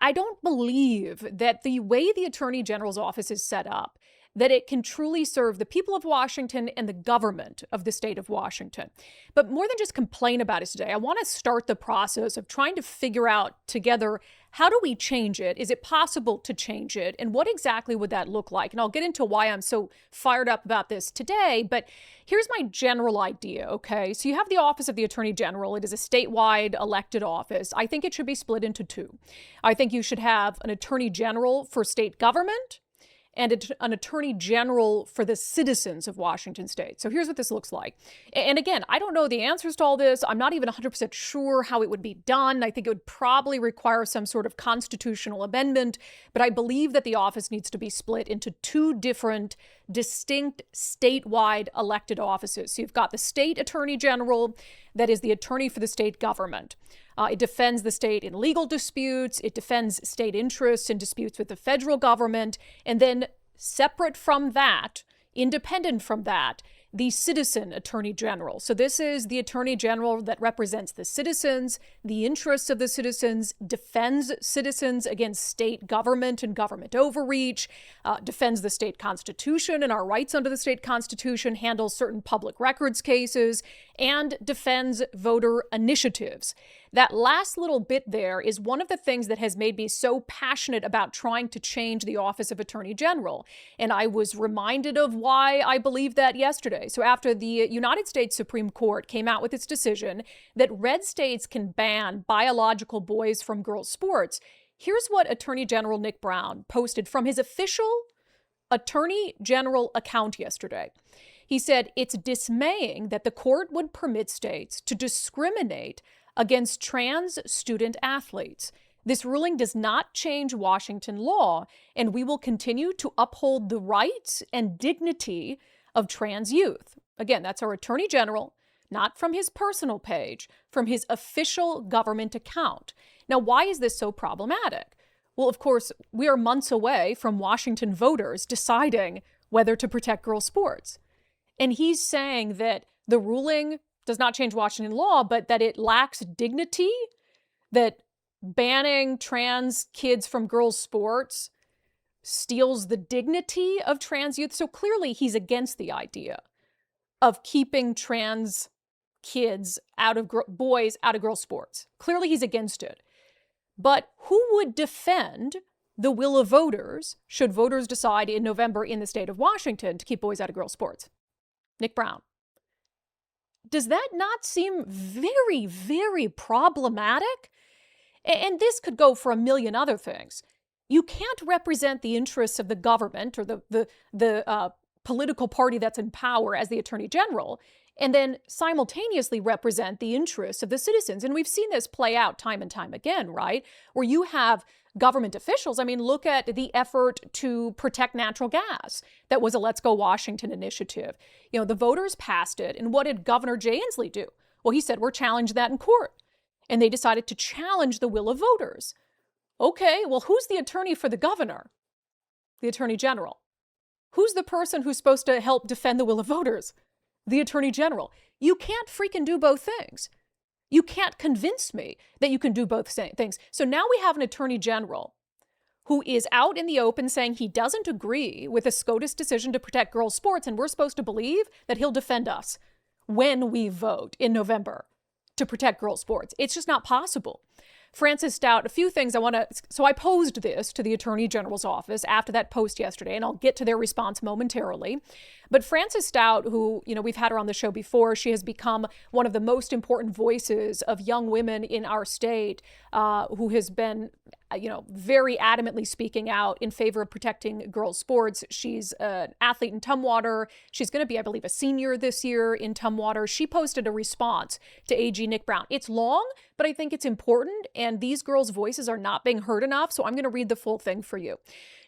I don't believe that the way the Attorney General's office is set up, that it can truly serve the people of Washington and the government of the state of Washington. But more than just complain about it today, I want to start the process of trying to figure out together, how do we change it? Is it possible to change it? And what exactly would that look like? And I'll get into why I'm so fired up about this today, but here's my general idea, okay? So you have the Office of the Attorney General. It is a statewide elected office. I think it should be split into two. I think you should have an Attorney General for state government and an Attorney General for the citizens of Washington State. So here's what this looks like. And again, I don't know the answers to all this. I'm not even 100% sure how it would be done. I think it would probably require some sort of constitutional amendment, but I believe that the office needs to be split into two different, distinct statewide elected offices. So you've got the state Attorney General, that is the attorney for the state government. It defends the state in legal disputes. It defends state interests in disputes with the federal government. And then separate from that, independent from that, the citizen attorney general. So this is the attorney general that represents the citizens, the interests of the citizens, defends citizens against state government and government overreach, defends the state constitution and our rights under the state constitution, handles certain public records cases, and defends voter initiatives. That last little bit there is one of the things that has made me so passionate about trying to change the Office of Attorney General. And I was reminded of why I believed that yesterday. So after the United States Supreme Court came out with its decision that red states can ban biological boys from girls' sports, here's what Attorney General Nick Brown posted from his official Attorney General account yesterday. He said, "It's dismaying that the court would permit states to discriminate against trans student athletes. This ruling does not change Washington law, and we will continue to uphold the rights and dignity of trans youth." Again, that's our Attorney General, not from his personal page, from his official government account. Now, why is this so problematic? Well, of course, we are months away from Washington voters deciding whether to protect girls' sports. And he's saying that the ruling does not change Washington law, but that it lacks dignity, that banning trans kids from girls' sports steals the dignity of trans youth. So clearly he's against the idea of keeping trans kids boys out of girls' sports. Clearly he's against it. But who would defend the will of voters should voters decide in November in the state of Washington to keep boys out of girls' sports? Nick Brown. Does that not seem very, very problematic? And this could go for a million other things. You can't represent the interests of the government or the political party that's in power as the Attorney General and then simultaneously represent the interests of the citizens. And we've seen this play out time and time again, right? Where you have government officials. I mean, look at the effort to protect natural gas. That was a Let's Go Washington initiative. You know, the voters passed it. And what did Governor Jay Inslee do? Well, he said, we're challenging that in court. And they decided to challenge the will of voters. Okay, well, who's the attorney for the governor? The Attorney General. Who's the person who's supposed to help defend the will of voters? The Attorney General. You can't freaking do both things. You can't convince me that you can do both things. So now we have an Attorney General who is out in the open saying he doesn't agree with a SCOTUS decision to protect girls' sports, and we're supposed to believe that he'll defend us when we vote in November to protect girls' sports. It's just not possible. Frances Staudt, a few things so I posed this to the Attorney General's office after that post yesterday, and I'll get to their response momentarily. But Frances Staudt, who, we've had her on the show before, she has become one of the most important voices of young women in our state, who has been, very adamantly speaking out in favor of protecting girls' sports. She's an athlete in Tumwater. She's going to be, I believe, a senior this year in Tumwater. She posted a response to AG Nick Brown. It's long, but I think it's important, and these girls' voices are not being heard enough, so I'm going to read the full thing for you.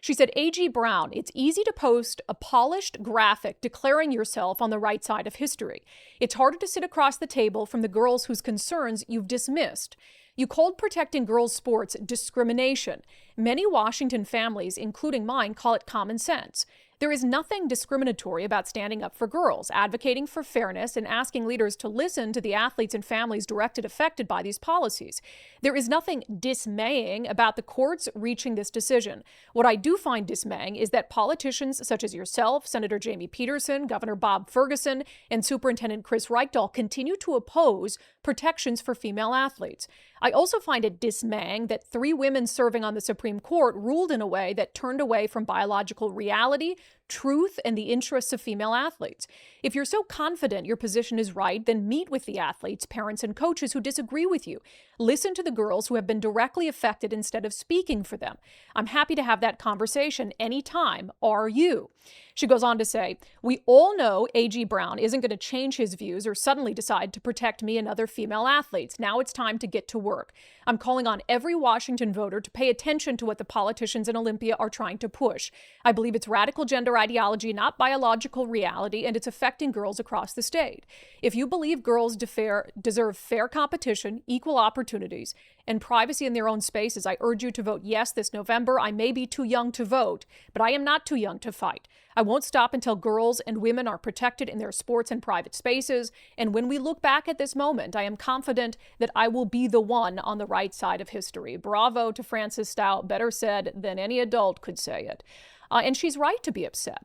She said, AG Brown, it's easy to post a polished graphic declaring yourself on the right side of history. It's harder to sit across the table from the girls whose concerns you've dismissed. You called protecting girls' sports discrimination. Many Washington families, including mine, call it common sense. There is nothing discriminatory about standing up for girls, advocating for fairness, and asking leaders to listen to the athletes and families directly affected by these policies. There is nothing dismaying about the courts reaching this decision. What I do find dismaying is that politicians such as yourself, Senator Jamie Peterson, Governor Bob Ferguson, and Superintendent Chris Reichdahl continue to oppose protections for female athletes. I also find it dismaying that 3 women serving on the Supreme Court ruled in a way that turned away from biological reality, truth, and the interests of female athletes. If you're so confident your position is right, then meet with the athletes, parents, and coaches who disagree with you. Listen to the girls who have been directly affected instead of speaking for them. I'm happy to have that conversation anytime. Are you? She goes on to say, we all know A.G. Brown isn't going to change his views or suddenly decide to protect me and other female athletes. Now it's time to get to work. I'm calling on every Washington voter to pay attention to what the politicians in Olympia are trying to push. I believe it's radical gender ideology, not biological reality, and it's affecting girls across the state. If you believe girls deserve fair competition, equal opportunities, and privacy in their own spaces, I urge you to vote yes this November. I may be too young to vote, but I am not too young to fight. I won't stop until girls and women are protected in their sports and private spaces. And when we look back at this moment, I am confident that I will be the one on the right side of history. Bravo to Frances Staudt. Better said than any adult could say it. And she's right to be upset.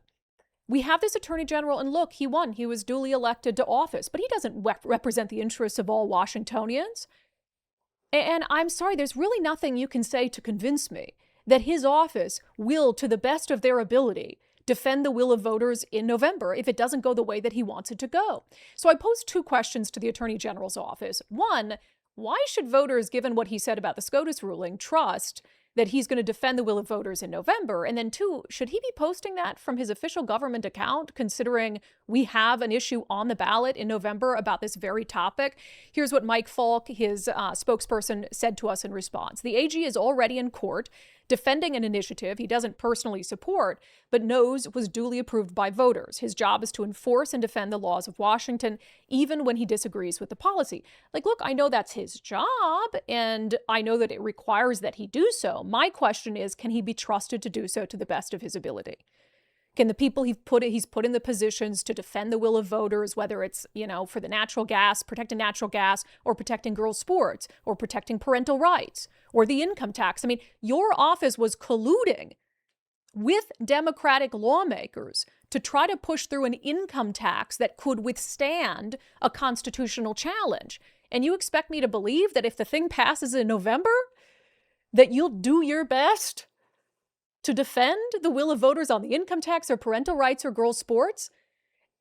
We have this attorney general, and look, he won. He was duly elected to office, but he doesn't represent the interests of all Washingtonians. And I'm sorry, there's really nothing you can say to convince me that his office will, to the best of their ability, defend the will of voters in November if it doesn't go the way that he wants it to go. So I posed 2 questions to the Attorney General's office. One, why should voters, given what he said about the SCOTUS ruling, trust that he's going to defend the will of voters in November? And then 2, should he be posting that from his official government account, considering we have an issue on the ballot in November about this very topic? Here's what Mike Falk, his spokesperson, said to us in response. The AG is already in court defending an initiative he doesn't personally support, but knows was duly approved by voters. His job is to enforce and defend the laws of Washington, even when he disagrees with the policy. Like, look, I know that's his job, and I know that it requires that he do so. My question is, can he be trusted to do so to the best of his ability? Can the people he's put in the positions to defend the will of voters, whether it's, for the natural gas, protecting natural gas, or protecting girls' sports, or protecting parental rights, or the income tax? I mean, your office was colluding with Democratic lawmakers to try to push through an income tax that could withstand a constitutional challenge. And you expect me to believe that if the thing passes in November, that you'll do your best to defend the will of voters on the income tax or parental rights or girls' sports?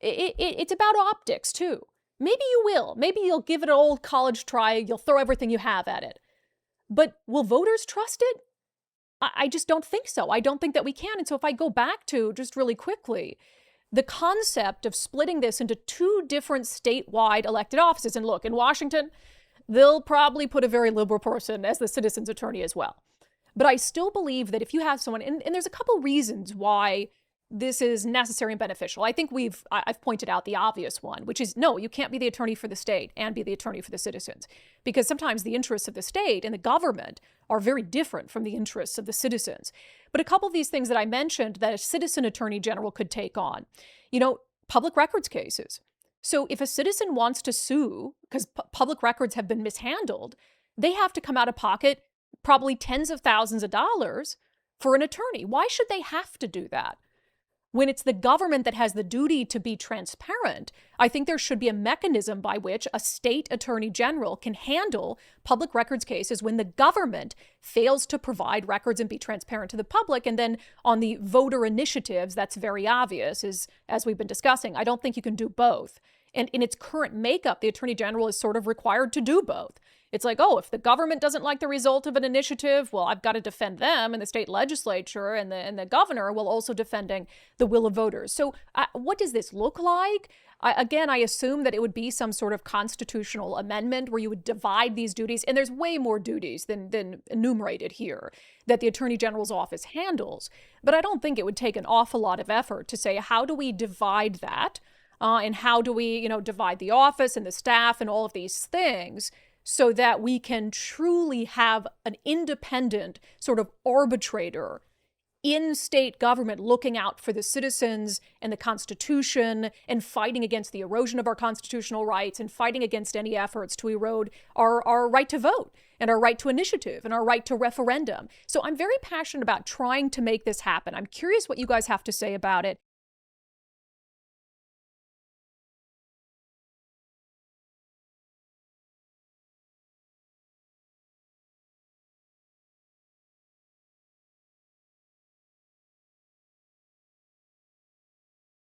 It's about optics, too. Maybe you will. Maybe you'll give it an old college try. You'll throw everything you have at it. But will voters trust it? I just don't think so. I don't think that we can. And so if I go back to, just really quickly, the concept of splitting this into 2 different statewide elected offices. And look, in Washington, they'll probably put a very liberal person as the citizen's attorney as well. But I still believe that if you have someone, and there's a couple reasons why this is necessary and beneficial. I think I've pointed out the obvious one, which is, no, you can't be the attorney for the state and be the attorney for the citizens, because sometimes the interests of the state and the government are very different from the interests of the citizens. But a couple of these things that I mentioned that a citizen attorney general could take on, public records cases. So if a citizen wants to sue because public records have been mishandled, they have to come out of pocket probably tens of thousands of dollars for an attorney. Why should they have to do that? When it's the government that has the duty to be transparent, I think there should be a mechanism by which a state attorney general can handle public records cases when the government fails to provide records and be transparent to the public. And then on the voter initiatives, that's very obvious, as we've been discussing. I don't think you can do both. And in its current makeup, the attorney general is sort of required to do both. It's like, if the government doesn't like the result of an initiative, well, I've got to defend them, and the state legislature and the governor will also defending the will of voters. So what does this look like? I assume that it would be some sort of constitutional amendment where you would divide these duties. And there's way more duties than enumerated here that the attorney general's office handles. But I don't think it would take an awful lot of effort to say, how do we divide that? And how do we, divide the office and the staff and all of these things so that we can truly have an independent sort of arbitrator in state government looking out for the citizens and the Constitution and fighting against the erosion of our constitutional rights and fighting against any efforts to erode our right to vote and our right to initiative and our right to referendum. So I'm very passionate about trying to make this happen. I'm curious what you guys have to say about it.